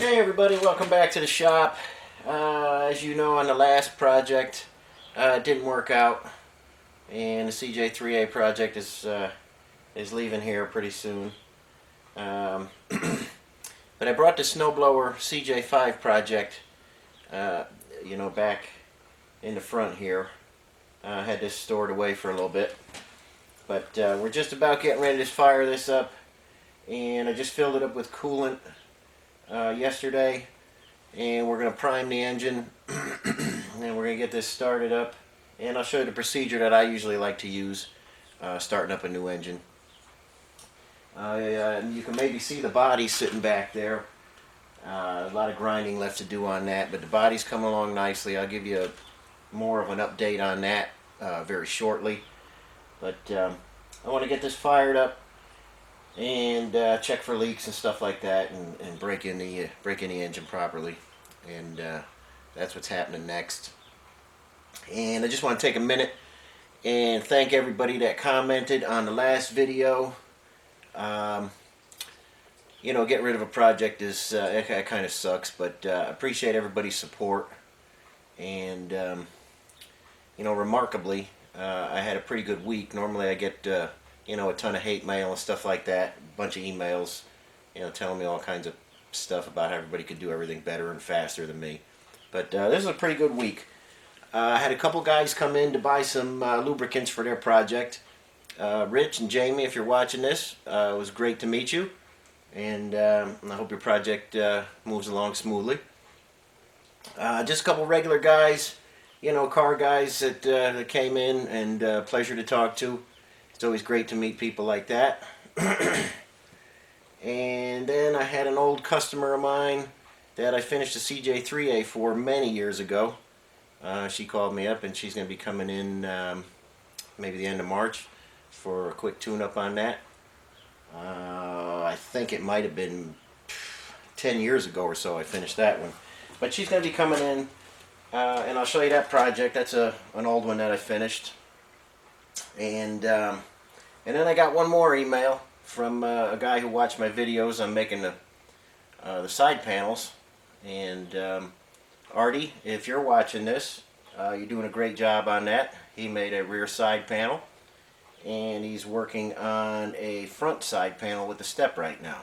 Hey everybody, welcome back to the shop. As you know, on the last project, it didn't work out, and the CJ3A project is leaving here pretty soon. But I brought the snowblower CJ5 project, back in the front here. I had this stored away for a little bit, but we're just about getting ready to fire this up, and I just filled it up with coolant yesterday, and we're going to prime the engine and we're going to get this started up, and I'll show you the procedure that I usually like to use starting up a new engine. You can maybe see the body sitting back there. A lot of grinding left to do on that, but the body's coming along nicely. I'll give you more of an update on that very shortly, but I want to get this fired up and check for leaks and stuff like that, and break in the engine properly, and that's what's happening next. And I just want to take a minute and thank everybody that commented on the last video. Getting rid of a project is it kind of sucks, but I appreciate everybody's support, and remarkably, I had a pretty good week. Normally I get a ton of hate mail and stuff like that, a bunch of emails, telling me all kinds of stuff about how everybody could do everything better and faster than me. But this is a pretty good week. I had a couple guys come in to buy some lubricants for their project. Rich and Jamie, if you're watching this, it was great to meet you, and I hope your project moves along smoothly. Just a couple regular guys, car guys that came in, and pleasure to talk to. It's always great to meet people like that. And then I had an old customer of mine that I finished the CJ3A for many years ago. She called me up, and she's going to be coming in maybe the end of March for a quick tune-up on that. I think it might have been 10 years ago or so I finished that one. But she's going to be coming in, and I'll show you that project. That's an old one that I finished. And then I got one more email from a guy who watched my videos on making the side panels. And Artie, if you're watching this, you're doing a great job on that. He made a rear side panel, and he's working on a front side panel with the step right now.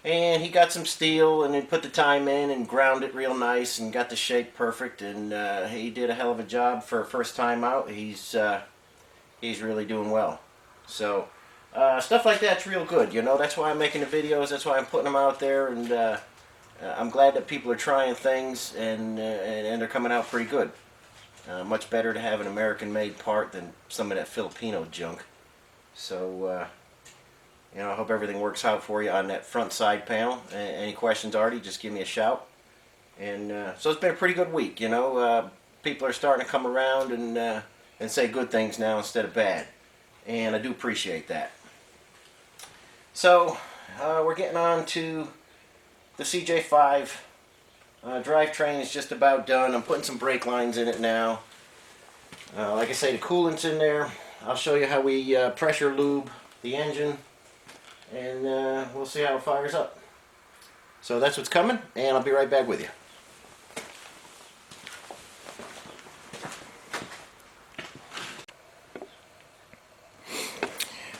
And he got some steel, and he put the time in and ground it real nice and got the shape perfect, and he did a hell of a job for a first time out. He's really doing well. So stuff like that's real good, that's why I'm making the videos, that's why I'm putting them out there, and I'm glad that people are trying things, and they're coming out pretty good. Much better to have an American-made part than some of that Filipino junk. So I hope everything works out for you on that front side panel. Any questions, Artie, just give me a shout. And so it's been a pretty good week. People are starting to come around and say good things now instead of bad, and I do appreciate that. So we're getting on to the CJ5 drivetrain. Is just about done. I'm putting some brake lines in it now. Like I say, the coolant's in there. I'll show you how we pressure lube the engine, and we'll see how it fires up. So that's what's coming, and I'll be right back with you.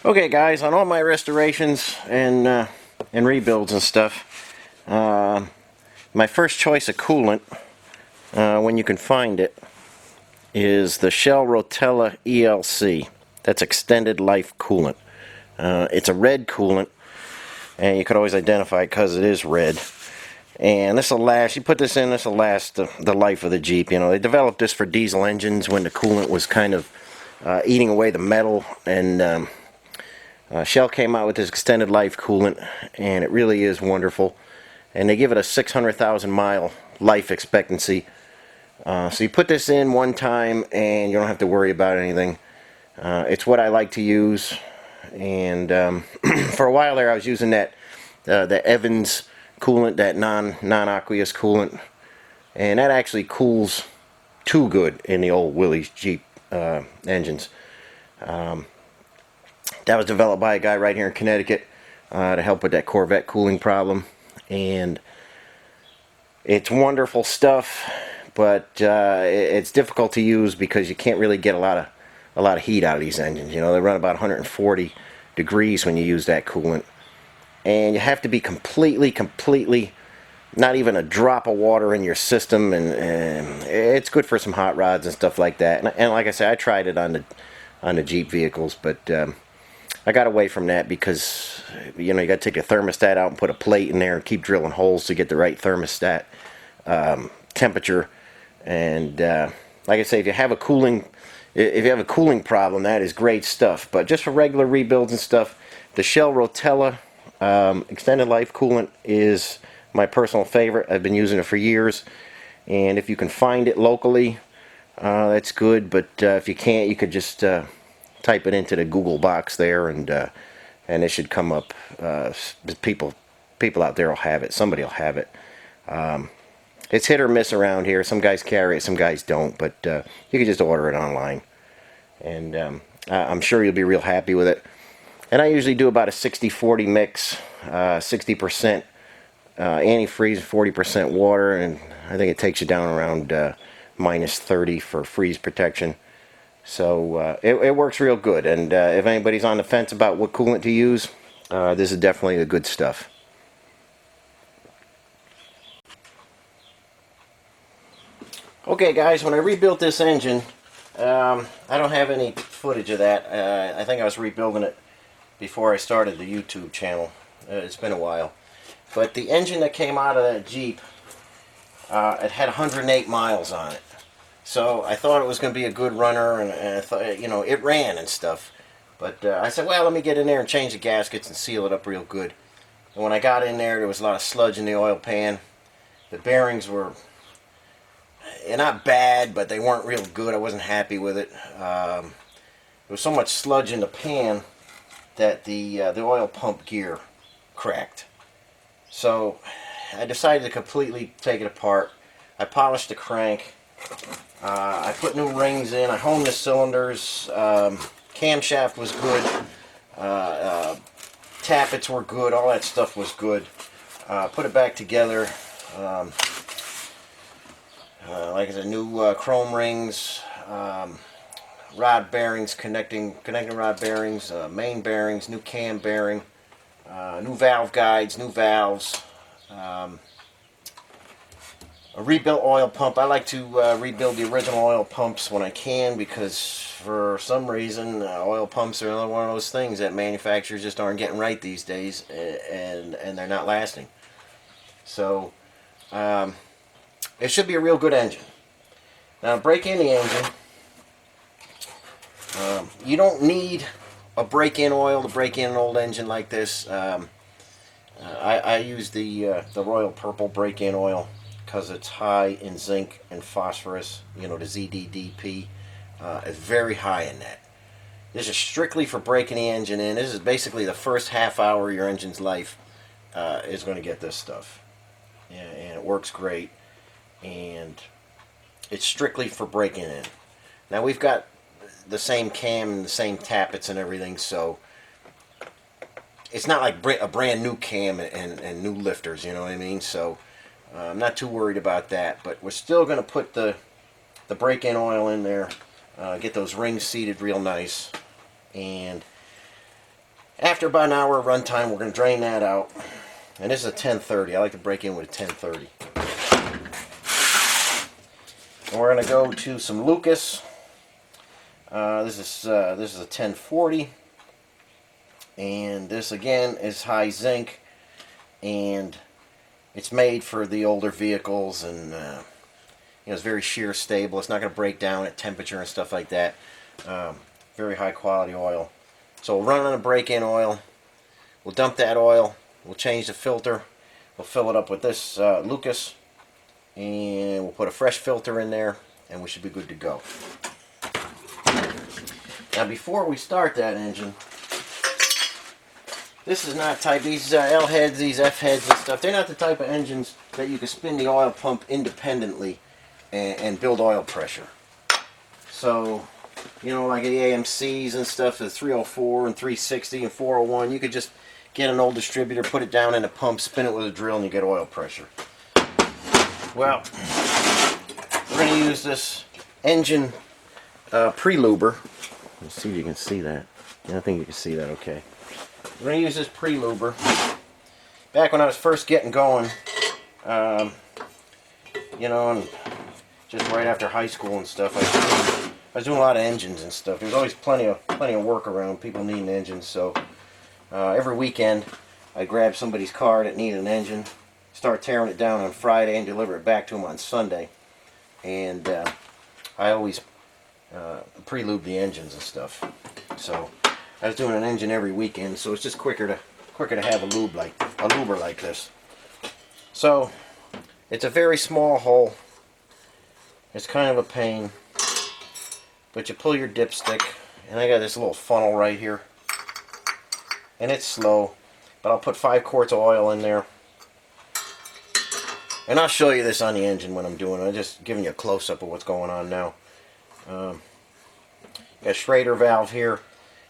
Okay guys, on all my restorations and rebuilds and stuff, my first choice of coolant, when you can find it, is the Shell Rotella ELC. That's extended life coolant. It's a red coolant, and you could always identify it because it is red. And this will last, you put this in, this will last the life of the Jeep. They developed this for diesel engines when the coolant was kind of eating away the metal, and Shell came out with this extended life coolant, and it really is wonderful. And they give it a 600,000 mile life expectancy. So you put this in one time, and you don't have to worry about anything. It's what I like to use. And for a while there, I was using that the Evans coolant, that non-aqueous coolant, and that actually cools too good in the old Willys Jeep engines. That was developed by a guy right here in Connecticut to help with that Corvette cooling problem. and it's wonderful stuff, but it's difficult to use because you can't really get a lot of heat out of these engines. You know, they run about 140 degrees when you use that coolant, and you have to be completely not even a drop of water in your system, and it's good for some hot rods and stuff like that. And like I said, I tried it on the Jeep vehicles, but I got away from that because, you know, you got to take your thermostat out and put a plate in there and keep drilling holes to get the right thermostat temperature. And like I say, if you have a cooling problem, that is great stuff. But just for regular rebuilds and stuff, the Shell Rotella extended life coolant is my personal favorite. I've been using it for years, and if you can find it locally, that's good. But if you can't, you could just type it into the Google box there, and it should come up. People out there will have it. Somebody will have it. It's hit or miss around here. Some guys carry it, some guys don't. But you can just order it online, and I'm sure you'll be real happy with it. And I usually do about a 60-40 mix, 60% antifreeze, 40% water, and I think it takes you down around minus 30 for freeze protection. So it works real good, and if anybody's on the fence about what coolant to use, this is definitely the good stuff. Okay guys, when I rebuilt this engine, I don't have any footage of that. I think I was rebuilding it before I started the YouTube channel. It's been a while. But the engine that came out of that Jeep, it had 108 miles on it. So I thought it was going to be a good runner, and I thought, you know, it ran and stuff. But I said, well, let me get in there and change the gaskets and seal it up real good. And when I got in there, there was a lot of sludge in the oil pan. The bearings were not bad, but they weren't real good. I wasn't happy with it. There was so much sludge in the pan that the oil pump gear cracked. So I decided to completely take it apart. I polished the crank. I put new rings in. I honed the cylinders. Camshaft was good. Tappets were good. All that stuff was good. Put it back together. Like I said, new chrome rings, rod bearings, connecting rod bearings, main bearings, new cam bearing, new valve guides, new valves. A rebuilt oil pump. I like to rebuild the original oil pumps when I can, because for some reason oil pumps are another one of those things that manufacturers just aren't getting right these days, and they're not lasting. So it should be a real good engine. Now, break-in the engine. You don't need a break-in oil to break in an old engine like this. I use the Royal Purple break-in oil because it's high in zinc and phosphorus. You know, the ZDDP is very high in that. This is strictly for breaking the engine in. This is basically the first half hour of your engine's life is going to get this stuff. And it works great. And it's strictly for breaking in. Now, we've got the same cam and the same tappets and everything, so it's not like a brand new cam and new lifters, you know what I mean? So I'm not too worried about that, but we're still going to put the break-in oil in there, get those rings seated real nice, and after about an hour of runtime, we're going to drain that out. And this is a 1030. I like to break in with a 1030. And we're going to go to some Lucas. This is a 1040, and this again is high zinc, and it's made for the older vehicles, and you know, it's very shear stable. It's not going to break down at temperature and stuff like that. Very high quality oil. So we'll run on a break-in oil. We'll dump that oil. We'll change the filter. We'll fill it up with this Lucas, and we'll put a fresh filter in there, and we should be good to go. Now, before we start that engine, this is not type, these L heads, these F heads and stuff, they're not the type of engines that you can spin the oil pump independently and build oil pressure. So you know, like the AMCs and stuff, the 304 and 360 and 401, you could just get an old distributor, put it down in a pump, spin it with a drill, and you get oil pressure. Well, we're going to use this engine pre-luber. Let's see if you can see that. Yeah, I think you can see that okay. We're going to use this pre-luber. Back when I was first getting going, you know, and just right after high school and stuff, I was doing a lot of engines and stuff. There's always plenty of work around, people needing engines, so every weekend I grab somebody's car that needed an engine, start tearing it down on Friday and deliver it back to them on Sunday. And I always pre-lube the engines and stuff. So I was doing an engine every weekend, so it's just quicker to have a luber like this. So it's a very small hole. It's kind of a pain, but you pull your dipstick, and I got this little funnel right here, and it's slow, but I'll put 5 quarts of oil in there, and I'll show you this on the engine when I'm doing it. I'm just giving you a close-up of what's going on now. Got a Schrader valve here.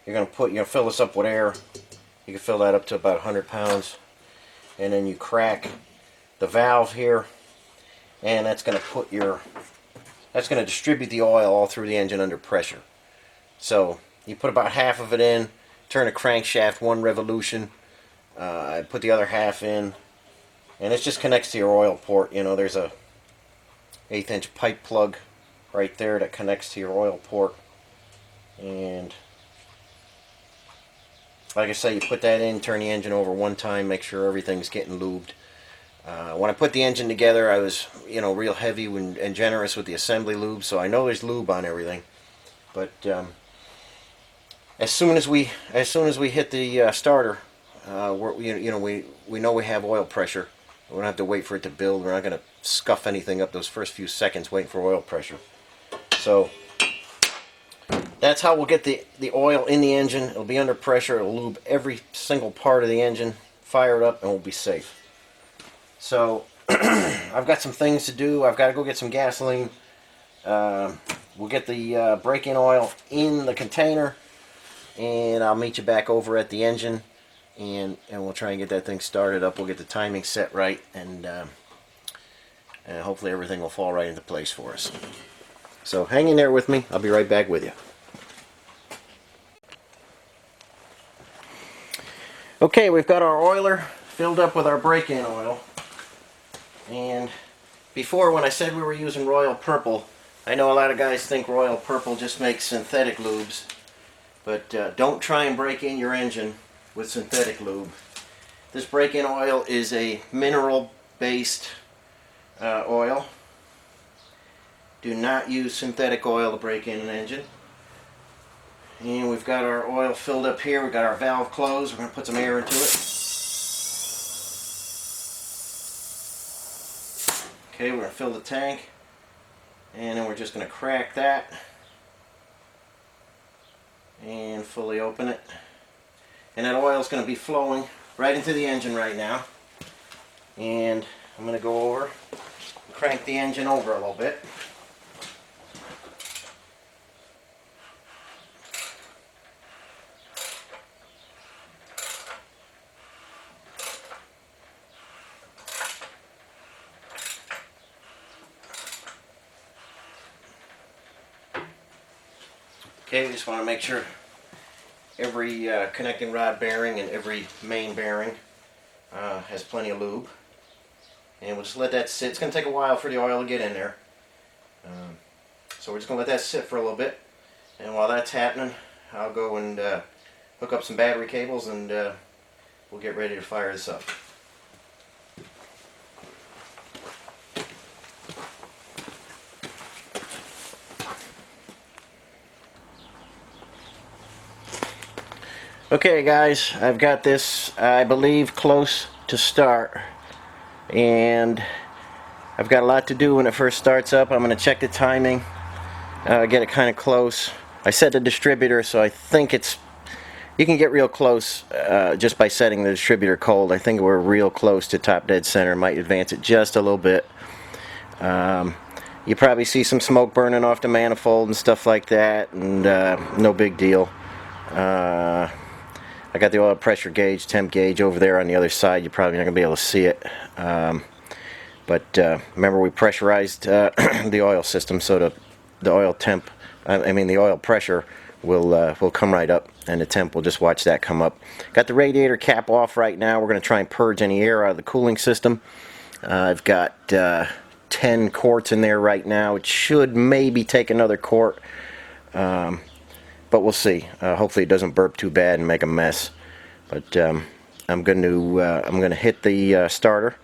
You're gonna fill this up with air. You can fill that up to about 100 pounds, and then you crack the valve here, and that's gonna distribute the oil all through the engine under pressure. So you put about half of it in, turn the crankshaft 1 revolution, I put the other half in, and it just connects to your oil port. You know, there's a 1/8 inch pipe plug right there that connects to your oil port, and like I say, you put that in, turn the engine over 1 time, make sure everything's getting lubed. When I put the engine together, I was, you know, real heavy and generous with the assembly lube, so I know there's lube on everything. But as soon as we hit the starter, we know we have oil pressure. We don't have to wait for it to build. We're not going to scuff anything up those first few seconds waiting for oil pressure. So that's how we'll get the oil in the engine. It'll be under pressure. It'll lube every single part of the engine, fire it up, and we'll be safe. So I've got some things to do. I've got to go get some gasoline. We'll get the break-in oil in the container, and I'll meet you back over at the engine, and we'll try and get that thing started up. We'll get the timing set right, and hopefully everything will fall right into place for us. So hang in there with me. I'll be right back with you. Okay, we've got our oiler filled up with our break-in oil. And before, when I said we were using Royal Purple, I know a lot of guys think Royal Purple just makes synthetic lubes, but don't try and break in your engine with synthetic lube. This break-in oil is a mineral-based oil. Do not use synthetic oil to break in an engine. And we've got our oil filled up here. We've got our valve closed. We're going to put some air into it. Okay, we're going to fill the tank, and then we're just going to crack that and fully open it. And that oil is going to be flowing right into the engine right now. And I'm going to go over, crank the engine over a little bit. Okay, we just want to make sure every connecting rod bearing and every main bearing has plenty of lube. And we'll just let that sit. It's going to take a while for the oil to get in there. So we're just going to let that sit for a little bit. And while that's happening, I'll go and hook up some battery cables, and we'll get ready to fire this up. Okay guys, I've got this, I believe, close to start, and I've got a lot to do when it first starts up. I'm going to check the timing, get it kind of close. I set the distributor, so I think you can get real close just by setting the distributor cold. I think we're real close to top dead center. Might advance it just a little bit. You probably see some smoke burning off the manifold and stuff like that, and no big deal. I got the oil pressure gauge, temp gauge over there on the other side. You're probably not going to be able to see it. But remember, we pressurized the oil system, so the oil temp, the oil pressure will come right up, and the temp will just watch that come up. Got the radiator cap off right now. We're going to try and purge any air out of the cooling system. I've got 10 quarts in there right now. It should maybe take another quart, but we'll see. Hopefully it doesn't burp too bad and make a mess. But I'm going to hit the starter,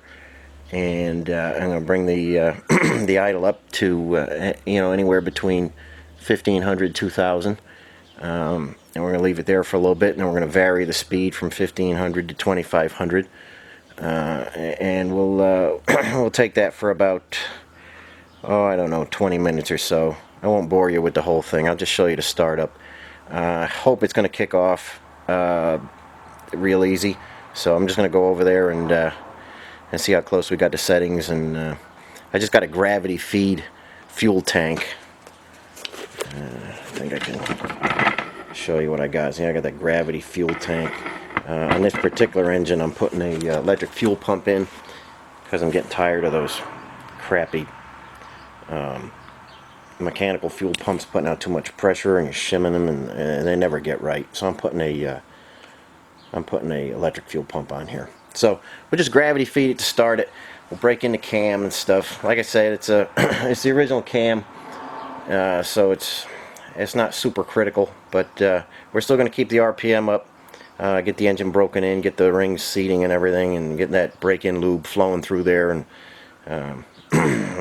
and I'm going to bring the the idle up to anywhere between 1500 2000, and we're going to leave it there for a little bit, and then we're going to vary the speed from 1500 to 2500. And we'll take that for about, I don't know, 20 minutes or so. I won't bore you with the whole thing. I'll just show you the startup. I hope it's going to kick off real easy. So I'm just going to go over there and see how close we got to settings. And I just got a gravity feed fuel tank. I think I can show you what I got. See, I got that gravity fuel tank. On this particular engine, I'm putting a electric fuel pump in because I'm getting tired of those crappy mechanical fuel pumps putting out too much pressure, and you're shimming them, and they never get right. So I'm putting a electric fuel pump on here. So we'll just gravity feed it to start it. We'll break in the cam and stuff. Like I said, it's it's the original cam, so it's not super critical, but we're still going to keep the RPM up. Get the engine broken in, get the rings seating and everything, and get that break-in lube flowing through there, and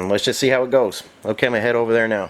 let's just see how it goes. Okay, I'm gonna head over there now.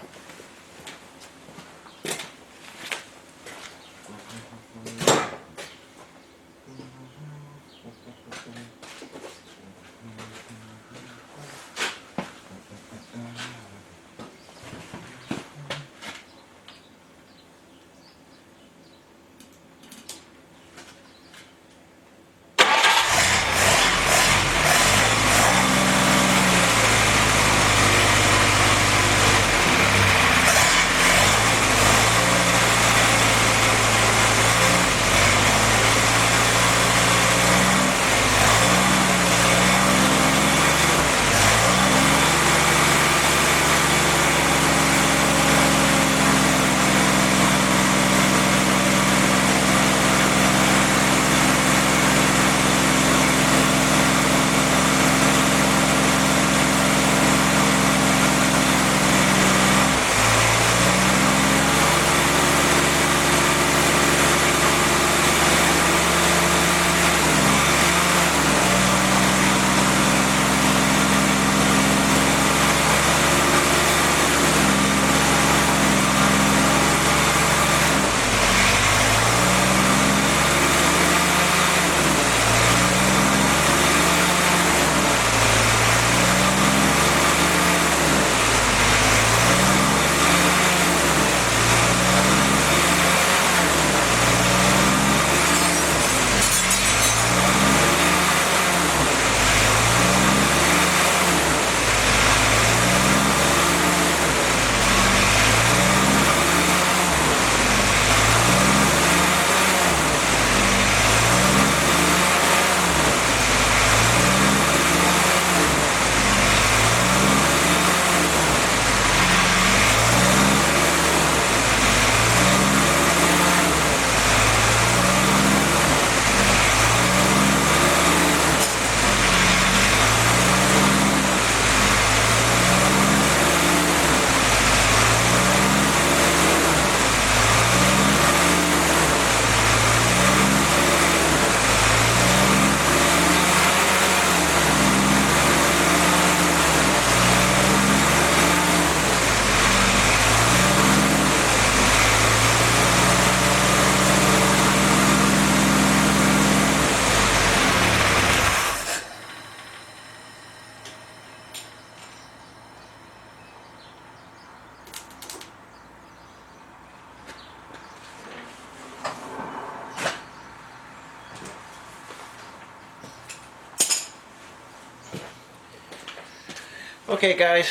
Okay guys,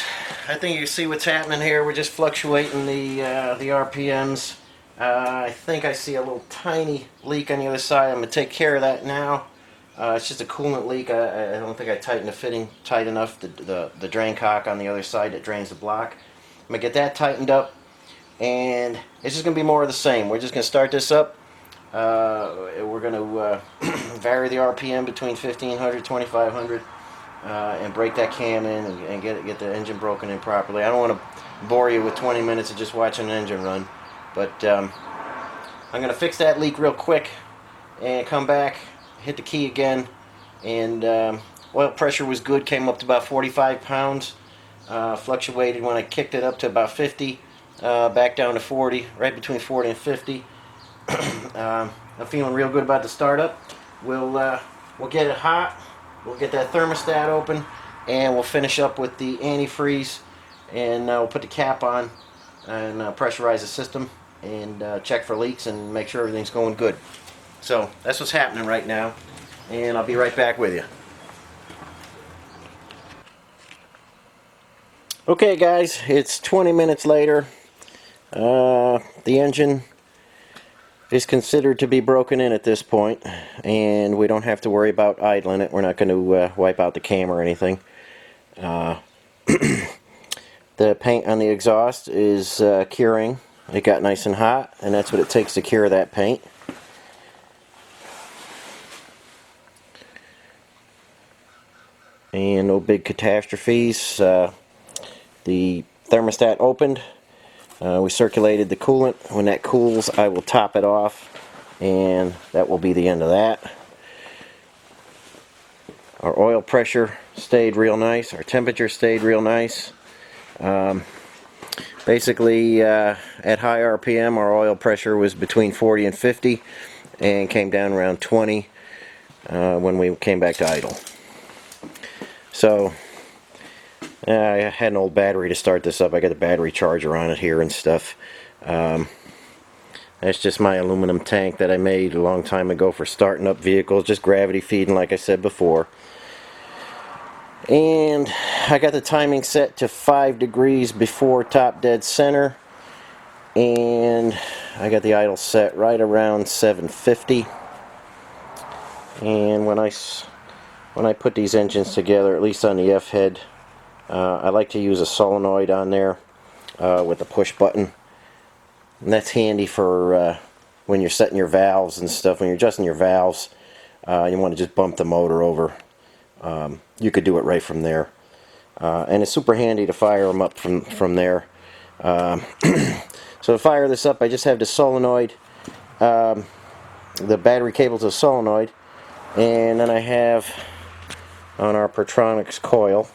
I think you see what's happening here. We're just fluctuating the RPMs. I think I see a little tiny leak on the other side. I'm going to take care of that now. It's just a coolant leak. I don't think I tightened the fitting tight enough, the drain cock on the other side that drains the block. I'm going to get that tightened up, and it's just going to be more of the same. We're just going to start this up. We're going to vary the RPM between 1500 2500 and break that cam in and get the engine broken in properly. I don't want to bore you with 20 minutes of just watching an engine run, but I'm going to fix that leak real quick and come back, hit the key again, and oil pressure was good, came up to about 45 pounds, fluctuated when I kicked it up to about 50, back down to 40, right between 40 and 50. I'm feeling real good about the startup. We'll get it hot, we'll get that thermostat open, and we'll finish up with the antifreeze, and we'll put the cap on and pressurize the system and check for leaks and make sure everything's going good. So that's what's happening right now, and I'll be right back with you. Okay guys, it's 20 minutes later. The engine is considered to be broken in at this point, and we don't have to worry about idling it. We're not going to wipe out the cam or anything. The paint on the exhaust is curing. It got nice and hot, and that's what it takes to cure that paint. And no big catastrophes. The thermostat opened. We circulated the coolant. When that cools, I will top it off, and that will be the end of that. Our oil pressure stayed real nice. Our temperature stayed real nice. Basically, at high RPM, our oil pressure was between 40 and 50, and came down around 20 when we came back to idle. So I had an old battery to start this up. I got the battery charger on it here and stuff. That's just my aluminum tank that I made a long time ago for starting up vehicles, just gravity feeding like I said before. And I got the timing set to 5 degrees before top dead center, and I got the idle set right around 750. And when I put these engines together, at least on the F head, I like to use a solenoid on there with a push button, and that's handy for when you're setting your valves and stuff. When you're adjusting your valves, you want to just bump the motor over. You could do it right from there, and it's super handy to fire them up from there. So to fire this up, I just have the solenoid, the battery cable to the solenoid, and then I have on our Pertronix coil.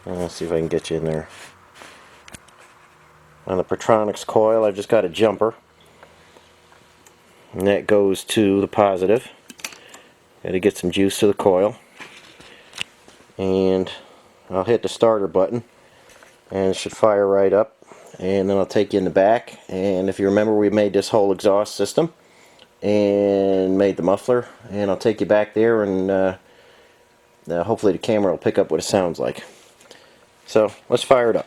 Let's see if I can get you in there. On the Pertronix coil, I've just got a jumper, and that goes to the positive. Got to get some juice to the coil, and I'll hit the starter button, and it should fire right up. And then I'll take you in the back, and if you remember, we made this whole exhaust system and made the muffler, and I'll take you back there, and hopefully the camera will pick up what it sounds like. So let's fire it up.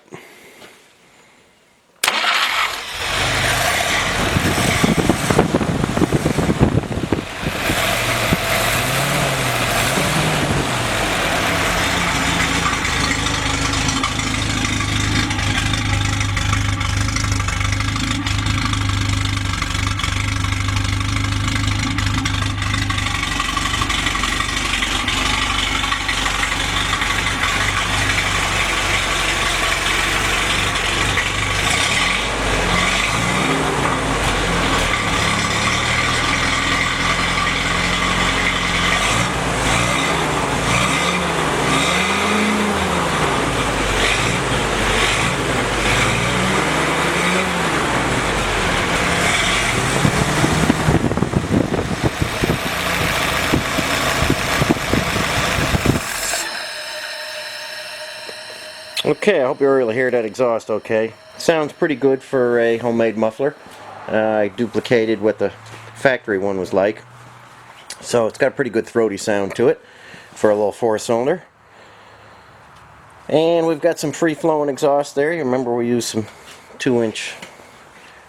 Okay, I hope you were able to hear that exhaust okay. Sounds pretty good for a homemade muffler. I duplicated what the factory one was like. So it's got a pretty good throaty sound to it for a little 4-cylinder. And we've got some free-flowing exhaust there. You remember we used some 2-inch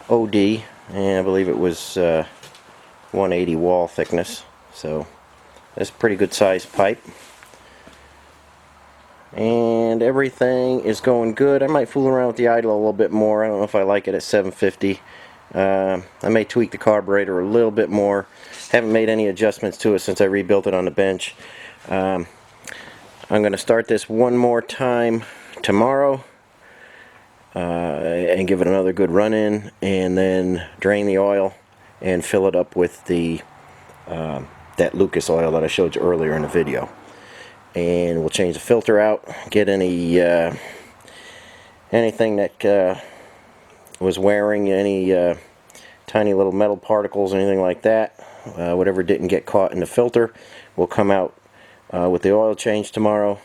OD, and I believe it was 180 wall thickness. So that's a pretty good sized pipe. And everything is going good. I might fool around with the idle a little bit more. I don't know if I like it at 750. I may tweak the carburetor a little bit more. Haven't made any adjustments to it since I rebuilt it on the bench. I'm going to start this one more time tomorrow and give it another good run in, and then drain the oil and fill it up with the that Lucas oil that I showed you earlier in the video. And we'll change the filter out, get any anything that was wearing, any tiny little metal particles, anything like that, whatever didn't get caught in the filter will come out with the oil change tomorrow.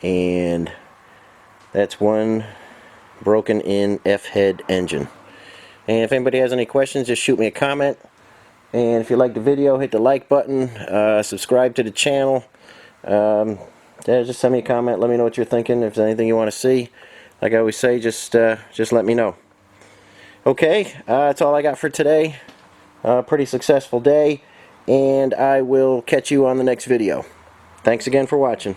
And that's one broken in F-head engine. And if anybody has any questions, just shoot me a comment. And if you like the video, hit the like button, subscribe to the channel. Just send me a comment, let me know what you're thinking. If there's anything you want to see, like I always say, just let me know. Okay, that's all I got for today. Pretty successful day, and I will catch you on the next video. Thanks again for watching.